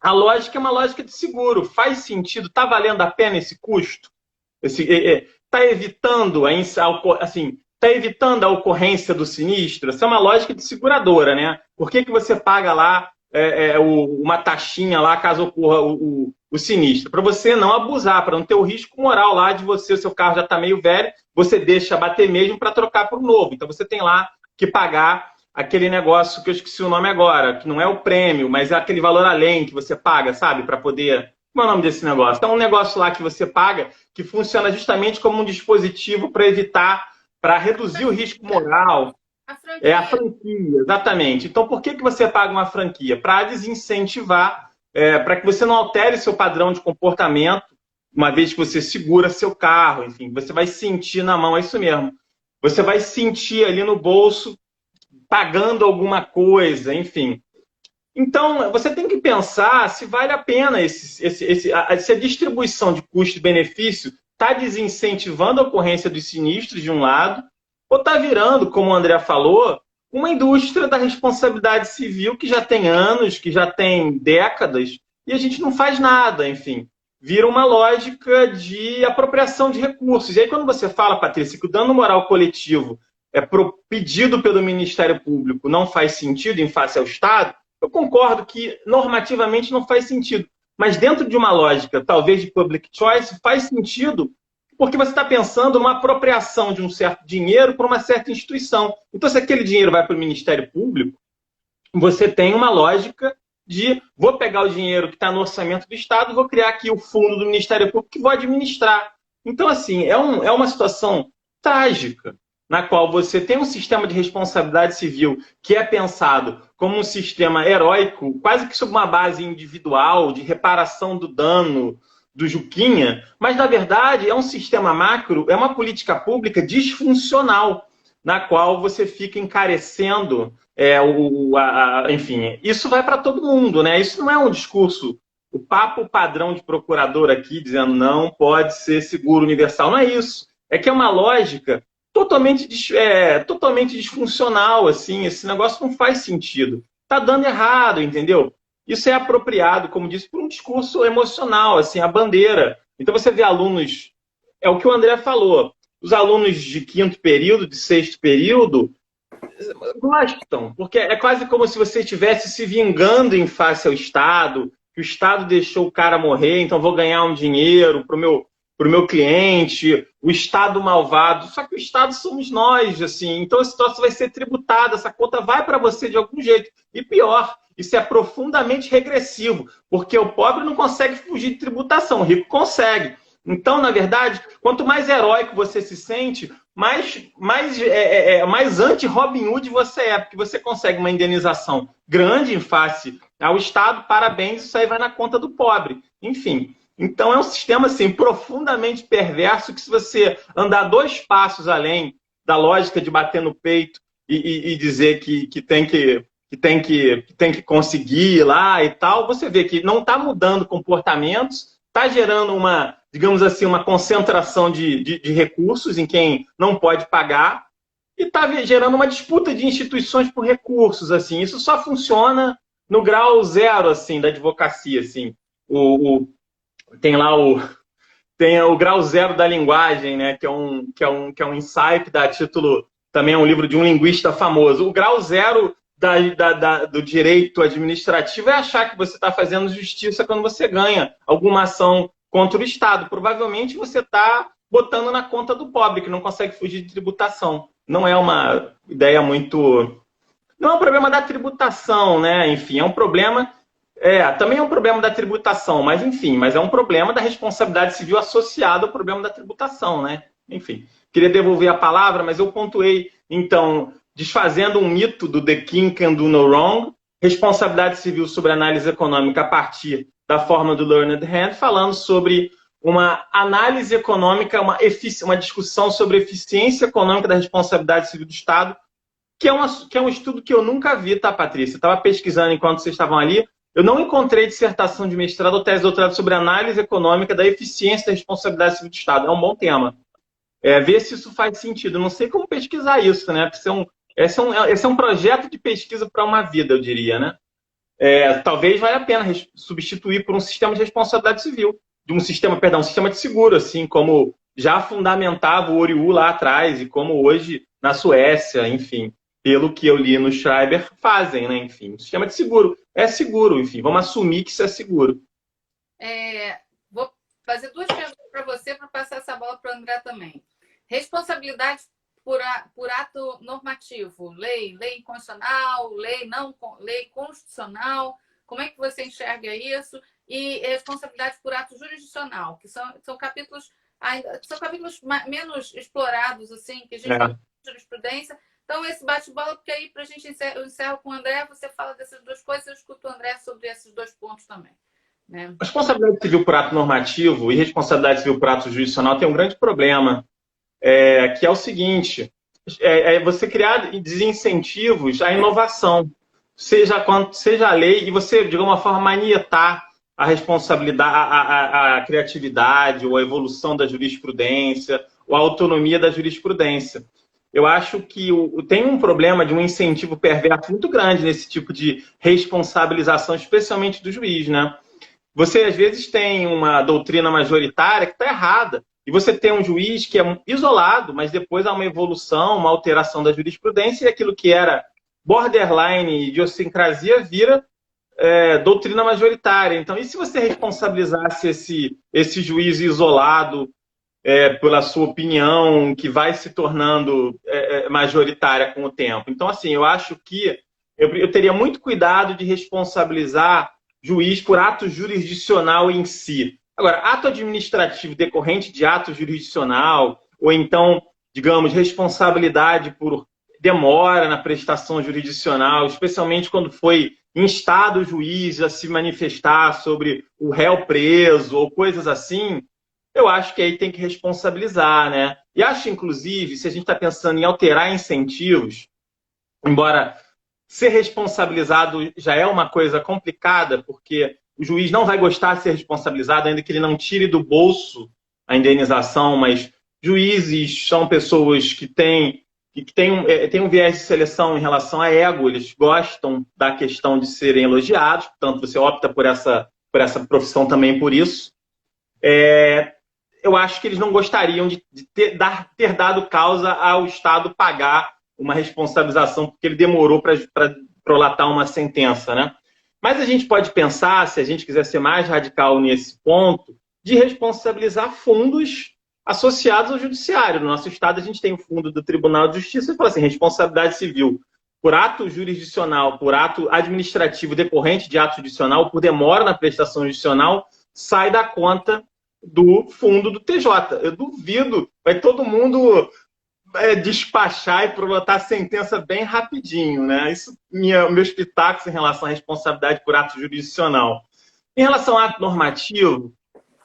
a lógica é uma lógica de seguro. Faz sentido? Está valendo a pena esse custo? Está evitando está evitando a ocorrência do sinistro? Essa é uma lógica de seguradora, né? Por que você paga lá uma taxinha lá caso ocorra o sinistro? Para você não abusar, para não ter o risco moral lá de o seu carro já está meio velho, você deixa bater mesmo para trocar por um novo. Então você tem lá que pagar aquele negócio que eu esqueci o nome agora, que não é o prêmio, mas é aquele valor além que você paga, sabe? Para poder... Como é o nome desse negócio? Então, um negócio lá que você paga que funciona justamente como um dispositivo para evitar, para reduzir o risco moral. A franquia, exatamente. Então, por que você paga uma franquia? Para desincentivar, para que você não altere seu padrão de comportamento, uma vez que você segura seu carro, enfim, você vai sentir na mão, é isso mesmo. Você vai sentir ali no bolso, pagando alguma coisa, enfim. Então, você tem que pensar se vale a pena se a distribuição de custo-benefício está desincentivando a ocorrência dos sinistros, de um lado, ou está virando, como o André falou, uma indústria da responsabilidade civil que já tem anos, que já tem décadas, e a gente não faz nada, enfim. Vira uma lógica de apropriação de recursos. E aí, quando você fala, Patrícia, que o dano moral coletivo pedido pelo Ministério Público não faz sentido em face ao Estado, eu concordo que normativamente não faz sentido. Mas dentro de uma lógica, talvez de public choice, faz sentido porque você está pensando numa apropriação de um certo dinheiro para uma certa instituição. Então, se aquele dinheiro vai para o Ministério Público, você tem uma lógica de vou pegar o dinheiro que está no orçamento do Estado, vou criar aqui o fundo do Ministério Público que vou administrar. Então, assim, é uma situação trágica, na qual você tem um sistema de responsabilidade civil que é pensado como um sistema heróico, quase que sob uma base individual, de reparação do dano do Juquinha, mas, na verdade, é um sistema macro, é uma política pública disfuncional. na qual você fica encarecendo, enfim, isso vai para todo mundo, né? Isso não é um discurso, o papo padrão de procurador aqui, dizendo não pode ser seguro universal, não é isso. É que é uma lógica totalmente disfuncional, assim, esse negócio não faz sentido. Está dando errado, entendeu? Isso é apropriado, como disse, por um discurso emocional, assim, a bandeira. Então você vê alunos, é o que o André falou, os alunos de 5º período, de 6º período, gostam, porque é quase como se você estivesse se vingando em face ao Estado, que o Estado deixou o cara morrer, então vou ganhar um dinheiro para o meu cliente, o Estado malvado. Só que o Estado somos nós, assim, então esse troço vai ser tributado, essa conta vai para você de algum jeito. E pior, isso é profundamente regressivo, porque o pobre não consegue fugir de tributação, o rico consegue. Então, na verdade, quanto mais heróico você se sente, mais anti-Robin Hood você é, porque você consegue uma indenização grande em face ao Estado, parabéns, isso aí vai na conta do pobre. Enfim, então é um sistema assim, profundamente perverso, que se você andar 2 passos além da lógica de bater no peito e dizer que tem que conseguir lá e tal, você vê que não está mudando comportamentos, está gerando digamos assim, uma concentração de recursos em quem não pode pagar e está gerando uma disputa de instituições por recursos, assim. Isso só funciona no grau zero, assim, da advocacia, assim. Tem o grau zero da linguagem, né, que é um insight, dá título, também é um livro de um linguista famoso. O grau zero do direito administrativo é achar que você está fazendo justiça quando você ganha alguma ação contra o Estado. Provavelmente você está botando na conta do pobre, que não consegue fugir de tributação. Não é uma ideia muito... Não é um problema da tributação, né? Enfim, é um problema... também é um problema da tributação, mas enfim, mas é um problema da responsabilidade civil associado ao problema da tributação, né? Enfim, queria devolver a palavra, mas eu pontuei, então, desfazendo um mito do The King Can Do No Wrong, responsabilidade civil sobre análise econômica a partir da forma do Learned Hand, falando sobre uma análise econômica, uma discussão sobre eficiência econômica da responsabilidade civil do Estado, que é um estudo que eu nunca vi, tá, Patrícia? Eu estava pesquisando enquanto vocês estavam ali, eu não encontrei dissertação de mestrado ou tese de doutorado sobre análise econômica da eficiência da responsabilidade civil do Estado. É um bom tema. Ver se isso faz sentido. Eu não sei como pesquisar isso, né? Esse é um projeto de pesquisa para uma vida, eu diria, né? Talvez valha a pena substituir por um sistema de responsabilidade civil, um sistema de seguro, assim como já fundamentava o Oriu lá atrás e como hoje na Suécia, enfim, pelo que eu li no Schreiber, fazem, né? Enfim, o sistema de seguro é seguro, enfim, vamos assumir que isso é seguro. Vou fazer 2 perguntas para você, para passar essa bola para o André também. Responsabilidade por ato normativo, lei inconstitucional, lei constitucional, como é que você enxerga isso? E responsabilidade por ato jurisdicional, que são capítulos menos explorados, assim, que a gente tem jurisprudência. Então, esse bate-bola, porque aí, para a gente encerrar com o André, você fala dessas 2 coisas, eu escuto o André sobre esses 2 pontos também. Né? Responsabilidade civil por ato normativo e responsabilidade civil por ato jurisdicional tem um grande problema, que é o seguinte, você criar desincentivos à inovação, seja a lei, e você, de alguma forma, manietar a responsabilidade, a criatividade, ou a evolução da jurisprudência, ou a autonomia da jurisprudência. Eu acho que tem um problema de um incentivo perverso muito grande nesse tipo de responsabilização, especialmente do juiz, né? Você, às vezes, tem uma doutrina majoritária que está errada, e você tem um juiz que é isolado, mas depois há uma evolução, uma alteração da jurisprudência, e aquilo que era borderline, idiosincrasia, vira doutrina majoritária. Então, e se você responsabilizasse esse juiz isolado pela sua opinião, que vai se tornando majoritária com o tempo? Então, assim, eu acho que eu teria muito cuidado de responsabilizar juiz por ato jurisdicional em si. Agora, ato administrativo decorrente de ato jurisdicional, ou então, digamos, responsabilidade por demora na prestação jurisdicional, especialmente quando foi instado o juiz a se manifestar sobre o réu preso ou coisas assim, eu acho que aí tem que responsabilizar, né? E acho, inclusive, se a gente está pensando em alterar incentivos, embora ser responsabilizado já é uma coisa complicada, porque o juiz não vai gostar de ser responsabilizado, ainda que ele não tire do bolso a indenização, mas juízes são pessoas que têm um viés de seleção em relação a ego, eles gostam da questão de serem elogiados, portanto, você opta por essa profissão também por isso. Eu acho que eles não gostariam de ter dado causa ao Estado pagar uma responsabilização porque ele demorou para prolatar uma sentença, né? Mas a gente pode pensar, se a gente quiser ser mais radical nesse ponto, de responsabilizar fundos associados ao judiciário. No nosso Estado, a gente tem o fundo do Tribunal de Justiça e fala assim, responsabilidade civil por ato jurisdicional, por ato administrativo decorrente de ato judicial, por demora na prestação judicial, sai da conta do fundo do TJ. Eu duvido, vai todo mundo despachar e prolotar a sentença bem rapidinho, né? Isso, meus pitacos em relação à responsabilidade por ato jurisdicional. Em relação ao ato normativo,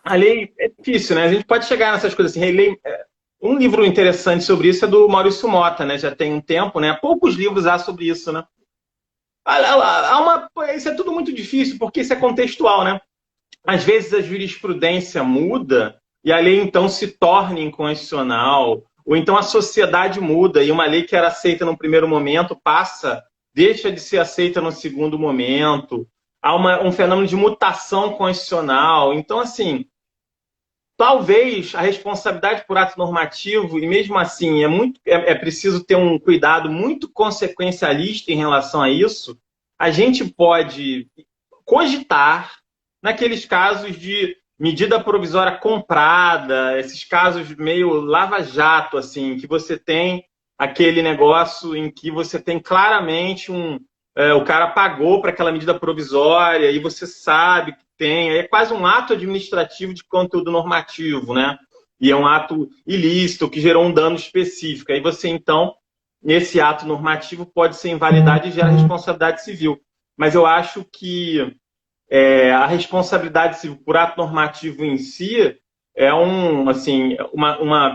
a lei é difícil, né? A gente pode chegar nessas coisas assim. Um livro interessante sobre isso é do Maurício Mota, né? Já tem um tempo, né? Poucos livros há sobre isso, né? Isso é tudo muito difícil, porque isso é contextual, né? Às vezes a jurisprudência muda e a lei então se torna inconstitucional, ou então a sociedade muda e uma lei que era aceita no primeiro momento deixa de ser aceita no segundo momento. Há um fenômeno de mutação constitucional. Então, assim, talvez a responsabilidade por ato normativo, e mesmo assim é preciso ter um cuidado muito consequencialista em relação a isso, a gente pode cogitar naqueles casos de medida provisória comprada, esses casos meio lava-jato, assim, que você tem aquele negócio em que você tem claramente o cara pagou para aquela medida provisória e você sabe que tem, é quase um ato administrativo de conteúdo normativo, né? E é um ato ilícito que gerou um dano específico. Aí você, então, nesse ato normativo pode ser invalidado e gera responsabilidade civil. Mas eu acho que a responsabilidade civil por ato normativo em si é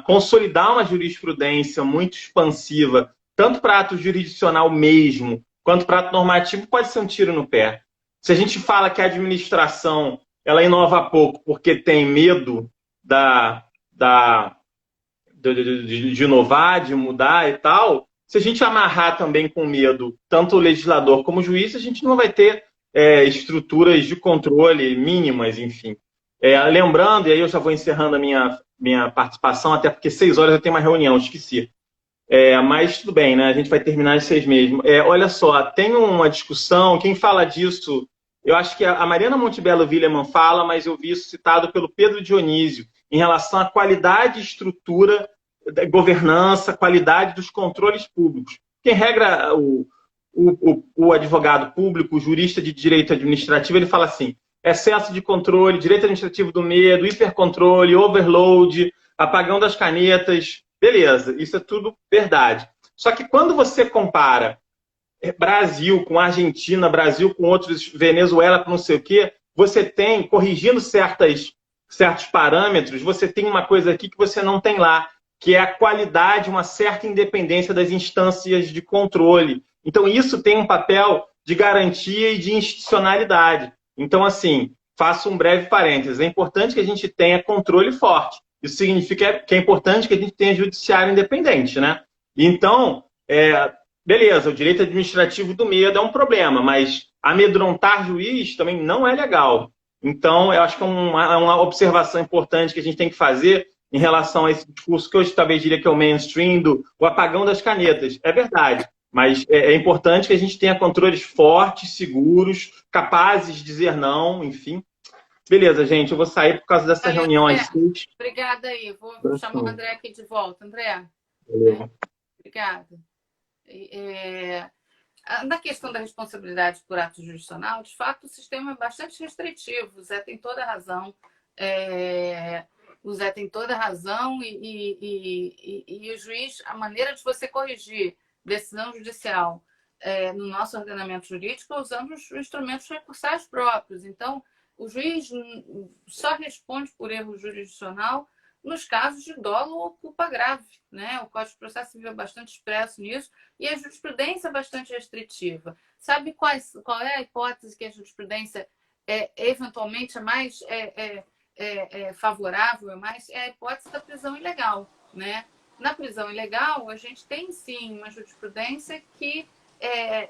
consolidar uma jurisprudência muito expansiva, tanto para ato jurisdicional mesmo, quanto para ato normativo, pode ser um tiro no pé. Se a gente fala que a administração ela inova pouco porque tem medo de inovar, de mudar e tal, se a gente amarrar também com medo tanto o legislador como o juiz, a gente não vai ter estruturas de controle mínimas, enfim. Lembrando, e aí eu já vou encerrando a minha participação, até porque 6 horas eu tenho uma reunião, esqueci. Mas tudo bem, né? A gente vai terminar às 6 mesmo. Olha só, tem uma discussão, quem fala disso, eu acho que a Mariana Montebello Willeman fala, mas eu vi isso citado pelo Pedro Dionísio, em relação à qualidade e estrutura da governança, qualidade dos controles públicos. Quem regra o advogado público, o jurista de direito administrativo, ele fala assim, excesso de controle, direito administrativo do medo, hipercontrole, overload, apagão das canetas, beleza, isso é tudo verdade. Só que quando você compara Brasil com Argentina, Brasil com outros, Venezuela com não sei o quê, você tem, corrigindo certos parâmetros, você tem uma coisa aqui que você não tem lá, que é a qualidade, uma certa independência das instâncias de controle. Então, isso tem um papel de garantia e de institucionalidade. Então, assim, faço um breve parênteses. É importante que a gente tenha controle forte. Isso significa que é importante que a gente tenha judiciário independente, né? Então, beleza, o direito administrativo do medo é um problema, mas amedrontar juiz também não é legal. Então, eu acho que é uma observação importante que a gente tem que fazer em relação a esse discurso que hoje talvez diria que é o mainstream o apagão das canetas. É verdade. Mas é importante que a gente tenha controles fortes, seguros, capazes de dizer não, enfim. Beleza, gente, eu vou sair por causa dessa reunião às 6. Obrigada aí. Vou chamar o André aqui de volta. André. Obrigada. Na questão da responsabilidade por ato jurisdicional, de fato, o sistema é bastante restritivo. O Zé tem toda a razão. O Zé tem toda a razão e o juiz, a maneira de você corrigir decisão judicial no nosso ordenamento jurídico usando os instrumentos recursais próprios. Então, o juiz só responde por erro jurisdicional nos casos de dolo ou culpa grave, né? O Código de Processo Civil é bastante expresso nisso e a jurisprudência é bastante restritiva. Sabe qual é a hipótese que a jurisprudência eventualmente é mais favorável, é a hipótese da prisão ilegal, né? Na prisão ilegal, a gente tem sim uma jurisprudência que,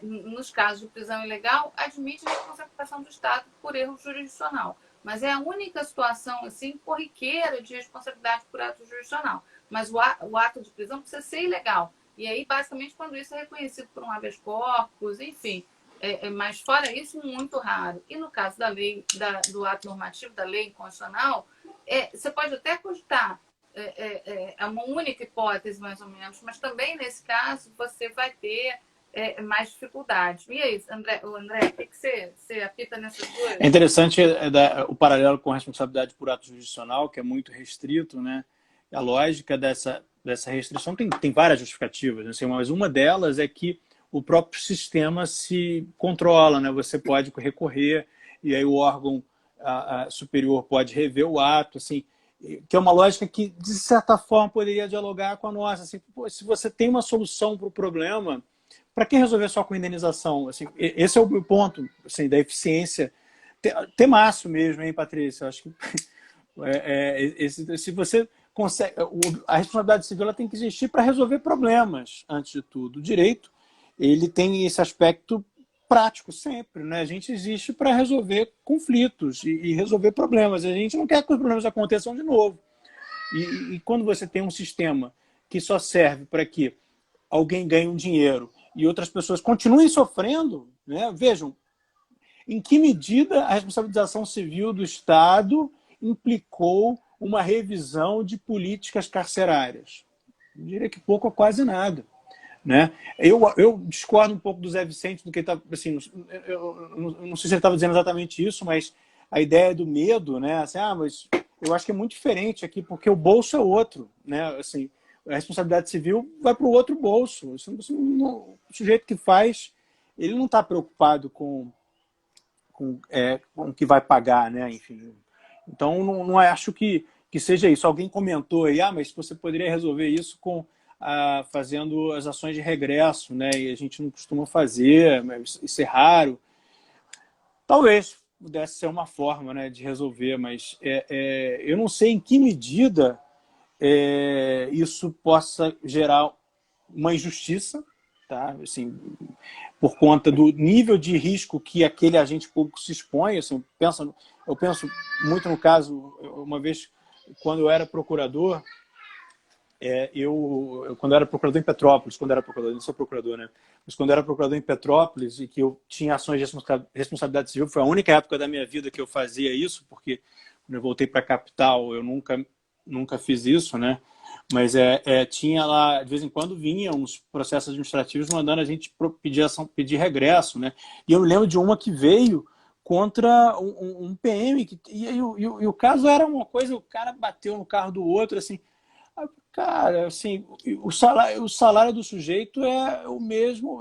nos casos de prisão ilegal, admite a responsabilização do Estado por erro jurisdicional. Mas é a única situação assim corriqueira de responsabilidade por ato jurisdicional. Mas o ato de prisão precisa ser ilegal. E aí, basicamente, quando isso é reconhecido por um habeas corpus, enfim. Mas fora isso, muito raro. E no caso da lei, do ato normativo, da lei inconstitucional, você pode até cogitar, é uma única hipótese, mais ou menos, mas também, nesse caso, você vai ter mais dificuldades. E aí, André, o que você apita nessas duas? É interessante o paralelo com a responsabilidade por ato jurisdicional, que é muito restrito, né? A lógica dessa restrição tem várias justificativas, assim, mas uma delas é que o próprio sistema se controla, né? Você pode recorrer e aí o órgão superior pode rever o ato, assim, que é uma lógica que, de certa forma, poderia dialogar com a nossa. Assim, se você tem uma solução para o problema, para que resolver só com indenização? Assim, esse é o ponto assim, da eficiência. Temaço mesmo, hein, Patrícia? Eu acho que se você consegue... A responsabilidade civil ela tem que existir para resolver problemas, antes de tudo. O direito ele tem esse aspecto prático sempre, né? A gente existe para resolver conflitos e resolver problemas. A gente não quer que os problemas aconteçam de novo. E quando você tem um sistema que só serve para que alguém ganhe um dinheiro e outras pessoas continuem sofrendo, né? Vejam, em que medida a responsabilização civil do Estado implicou uma revisão de políticas carcerárias? Eu diria que pouco ou quase nada. Né? Eu discordo um pouco do Zé Vicente, do que ele tá, assim, eu não sei se ele estava dizendo exatamente isso, mas a ideia do medo, né? Assim, mas eu acho que é muito diferente aqui, porque o bolso é outro. Né? Assim, a responsabilidade civil vai para o outro bolso. O sujeito que faz, ele não está preocupado com o que vai pagar, né? Enfim, então, não acho que seja isso. Alguém comentou aí, mas você poderia resolver isso fazendo as ações de regresso, né? E a gente não costuma fazer, isso é raro. Talvez pudesse ser uma forma, né, de resolver, mas eu não sei em que medida isso possa gerar uma injustiça, tá? Assim, por conta do nível de risco que aquele agente público se expõe. Assim, eu penso muito no caso, uma vez, quando eu era procurador, quando eu era procurador em Petrópolis, não sou procurador, né? Mas quando eu era procurador em Petrópolis e que eu tinha ações de responsabilidade civil, foi a única época da minha vida que eu fazia isso, porque quando eu voltei para a capital, eu nunca fiz isso, né? Mas tinha lá, de vez em quando, vinha uns processos administrativos mandando a gente pedir regresso, né? E eu me lembro de uma que veio contra um PM, e o caso era uma coisa, o cara bateu no carro do outro, assim. Cara, assim, o salário do sujeito é o mesmo,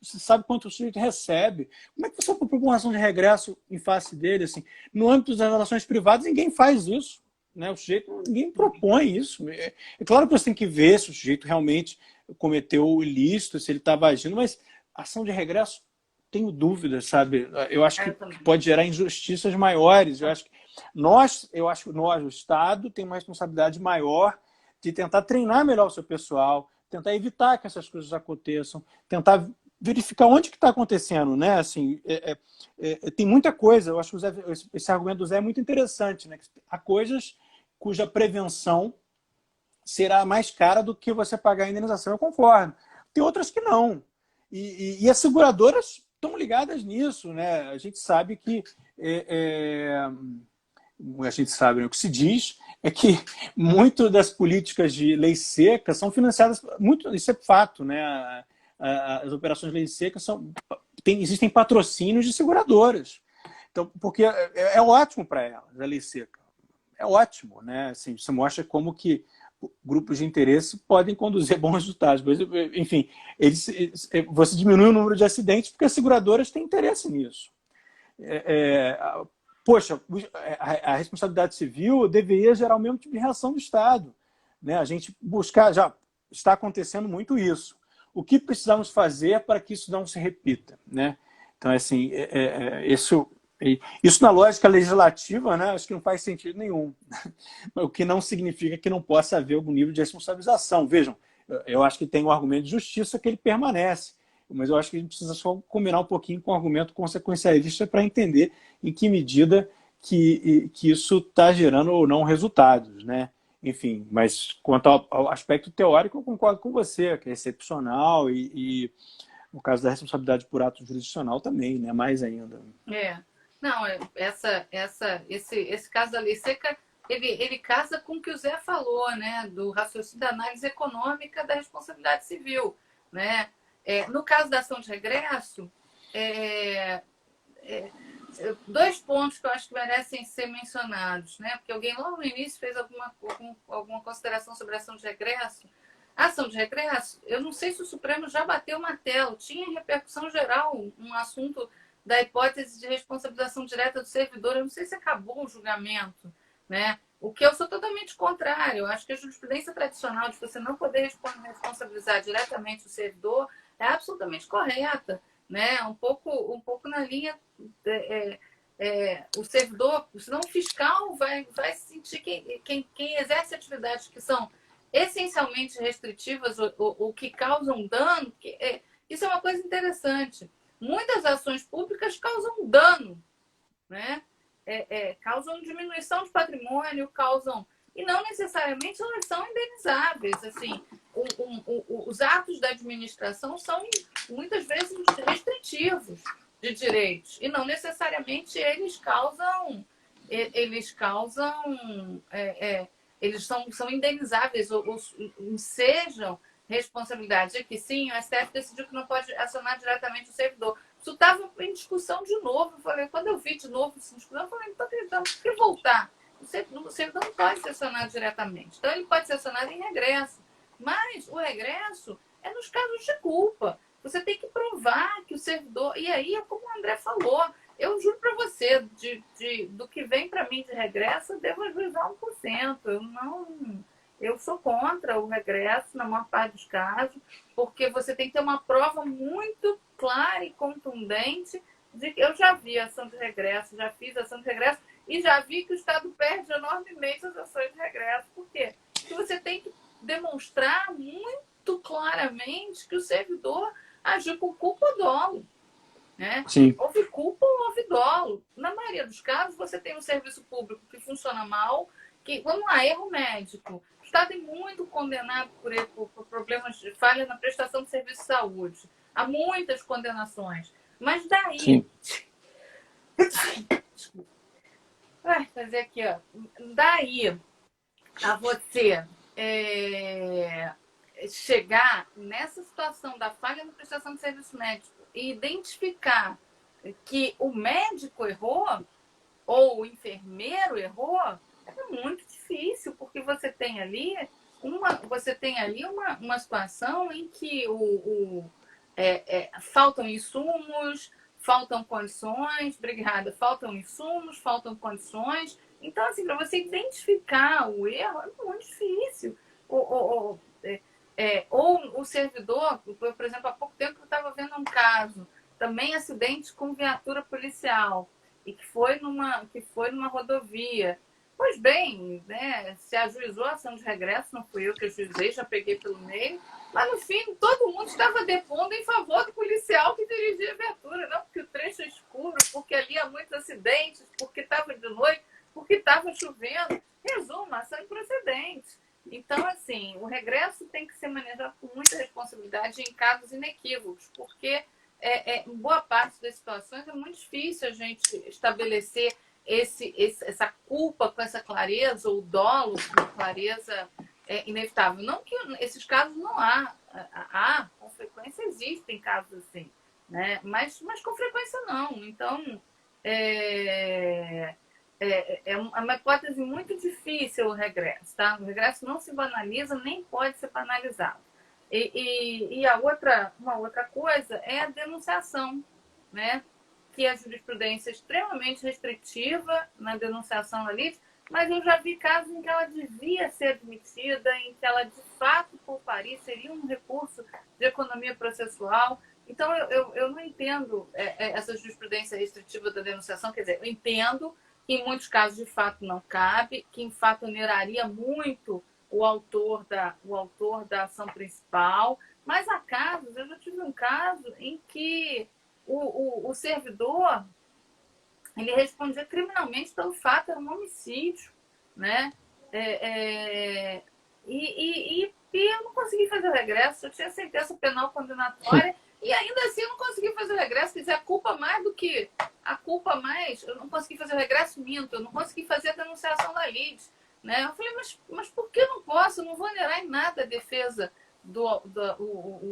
você sabe quanto o sujeito recebe. Como é que você propõe uma ação de regresso em face dele? Assim? No âmbito das relações privadas, ninguém faz isso. Né? O sujeito, ninguém propõe isso. É claro que você tem que ver se o sujeito realmente cometeu o ilícito, se ele estava agindo, mas ação de regresso, tenho dúvidas, sabe? Eu acho que pode gerar injustiças maiores. Eu acho que nós, o Estado, tem uma responsabilidade maior de tentar treinar melhor o seu pessoal, tentar evitar que essas coisas aconteçam, tentar verificar onde que está acontecendo, né? Assim, tem muita coisa. Eu acho que esse argumento do Zé é muito interessante, né? Há coisas cuja prevenção será mais cara do que você pagar a indenização, eu concordo. Tem outras que não. E as seguradoras estão ligadas nisso, né? A gente sabe que a gente sabe, né? O que se diz é que muito das políticas de lei seca são financiadas, isso é fato, né? As operações de lei seca existem patrocínios de seguradoras. Então, porque é ótimo para elas, a lei seca. É ótimo, né? Assim, você mostra como que grupos de interesse podem conduzir bons resultados. Mas, enfim, você diminui o número de acidentes porque as seguradoras têm interesse nisso. poxa, a responsabilidade civil deveria gerar o mesmo tipo de reação do Estado, né? A gente buscar, já está acontecendo muito isso. O que precisamos fazer para que isso não se repita, né? Então, assim, isso na lógica legislativa, né, acho que não faz sentido nenhum. O que não significa que não possa haver algum nível de responsabilização. Vejam, eu acho que tem um argumento de justiça que ele permanece, mas eu acho que a gente precisa só combinar um pouquinho com o argumento consequencialista para entender em que medida que isso está gerando ou não resultados, né? Enfim, mas quanto ao aspecto teórico, eu concordo com você, que é excepcional e no caso da responsabilidade por ato jurisdicional também, né? Mais ainda. Não, esse caso da lei seca, ele casa com o que o Zé falou, né? Do raciocínio da análise econômica da responsabilidade civil, né? No caso da ação de regresso, dois pontos que eu acho que merecem ser mencionados, né? Porque alguém logo no início fez alguma consideração sobre a ação de regresso. A ação de regresso, eu não sei se o Supremo já bateu o martelo, tinha repercussão geral um assunto da hipótese de responsabilização direta do servidor, eu não sei se acabou o julgamento, né? O que eu sou totalmente contrário, eu acho que a jurisprudência tradicional de você não poder responsabilizar diretamente o servidor é absolutamente correta, né? Um pouco na linha o servidor, senão o fiscal vai sentir quem exerce atividades que são essencialmente restritivas ou que causam dano, isso é uma coisa interessante. Muitas ações públicas causam dano, né? Causam diminuição de patrimônio, e não necessariamente elas são indenizáveis. Assim, os atos da administração são muitas vezes restritivos de direitos e não necessariamente eles são indenizáveis ou sejam responsabilidade. Aqui sim, o STF decidiu que não pode acionar diretamente o servidor. Isso estava em discussão de novo. Quando eu vi de novo essa discussão, eu falei, então temos que voltar. O servidor não pode ser acionado diretamente. Então, ele pode ser acionado em regresso. Mas o regresso é nos casos de culpa. Você tem que provar que o servidor... E aí, é como o André falou, eu juro para você, do que vem para mim de regresso, eu devo ajuizar 1%. Eu sou contra o regresso na maior parte dos casos, porque você tem que ter uma prova muito clara e contundente de que eu já vi ação de regresso, já fiz ação de regresso e já vi que o Estado perde enormemente as ações de regresso. Por quê? Porque você tem que demonstrar muito claramente que o servidor agiu com culpa ou dolo. Né? Sim. Houve culpa ou houve dolo. Na maioria dos casos, você tem um serviço público que funciona mal, vamos lá, erro médico. O Estado é muito condenado por problemas de falha na prestação de serviço de saúde. Há muitas condenações. Mas daí... Sim. Desculpa. Vai fazer aqui, ó. Daí a você chegar nessa situação da falha na prestação de serviço médico e identificar que o médico errou ou o enfermeiro errou, é muito difícil, porque você tem ali uma situação em que faltam insumos, faltam condições, obrigada, faltam insumos, faltam condições. Então, assim, para você identificar o erro é muito difícil. Ou o servidor, por exemplo, há pouco tempo eu estava vendo um caso, também acidente com viatura policial, e que foi numa rodovia. Pois bem, né, se ajuizou a ação de regresso, não fui eu que ajuizei, já peguei pelo meio, mas no fim todo mundo estava depondo em favor do policial que dirigia a viatura, não porque o trecho é escuro, porque ali há muitos acidentes, porque estava de noite, porque estava chovendo. Resumo, ação improcedente. Então, assim, o regresso tem que ser manejado com muita responsabilidade em casos inequívocos, porque em boa parte das situações é muito difícil a gente estabelecer essa culpa com essa clareza, ou dolo com clareza inevitável. Não que esses casos não há, com frequência existem casos assim, né? Mas com frequência não. Então, é uma hipótese muito difícil o regresso, tá? O regresso não se banaliza, nem pode ser banalizado. E uma outra coisa é a denunciação, né? que a jurisprudência é extremamente restritiva na denunciação da lide, mas eu já vi casos em que ela devia ser admitida, em que ela de fato pouparia, seria um recurso de economia processual. Então, eu não entendo essa jurisprudência restritiva da denunciação, quer dizer, eu entendo que em muitos casos de fato não cabe, que em fato oneraria muito o autor da ação principal, mas há casos, eu já tive um caso em que o servidor ele respondia criminalmente pelo fato, era um homicídio, né? E eu não consegui fazer o regresso, eu tinha sentença penal condenatória e ainda assim eu não consegui fazer o regresso, quer dizer, eu não consegui fazer o regresso, minto, eu não consegui fazer a denunciação da lide, né? Eu falei, mas por que eu não posso? Eu não vou onerar em nada a defesa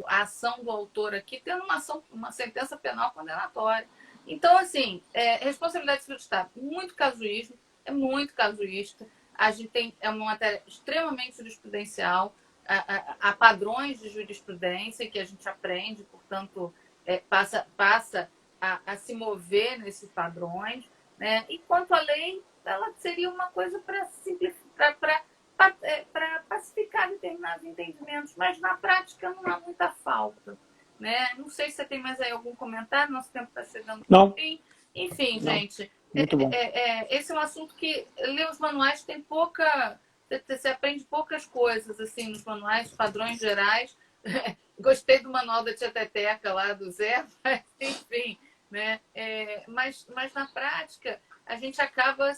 a ação do autor aqui, tendo uma sentença penal condenatória. Então, assim, responsabilidade civil do Estado, muito casuísmo, é muito casuísta. A gente é uma matéria extremamente jurisprudencial, há padrões de jurisprudência que a gente aprende, portanto, passa a se mover nesses padrões, né? E quanto à lei, ela seria uma coisa para simplificar, para pacificar determinados entendimentos, mas na prática não há muita falta, né? Não sei se você tem mais aí algum comentário, nosso tempo está chegando Não. ao fim. Enfim, Não. gente, Muito bom. esse é um assunto que ler os manuais tem pouca... Você aprende poucas coisas assim nos manuais, padrões gerais. Gostei do manual da Tia Teteca lá do Zé, mas enfim, né? Mas na prática a gente acaba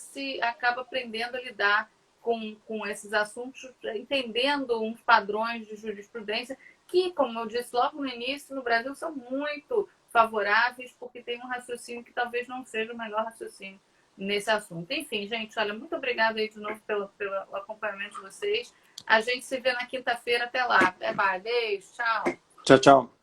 aprendendo a lidar com esses assuntos, entendendo uns padrões de jurisprudência que, como eu disse logo no início, no Brasil são muito favoráveis, porque tem um raciocínio que talvez não seja o melhor raciocínio nesse assunto. Enfim, gente, olha, muito obrigada aí de novo pelo acompanhamento de vocês. A gente se vê na quinta-feira. Até lá. Bye, beijo, tchau. Tchau, tchau.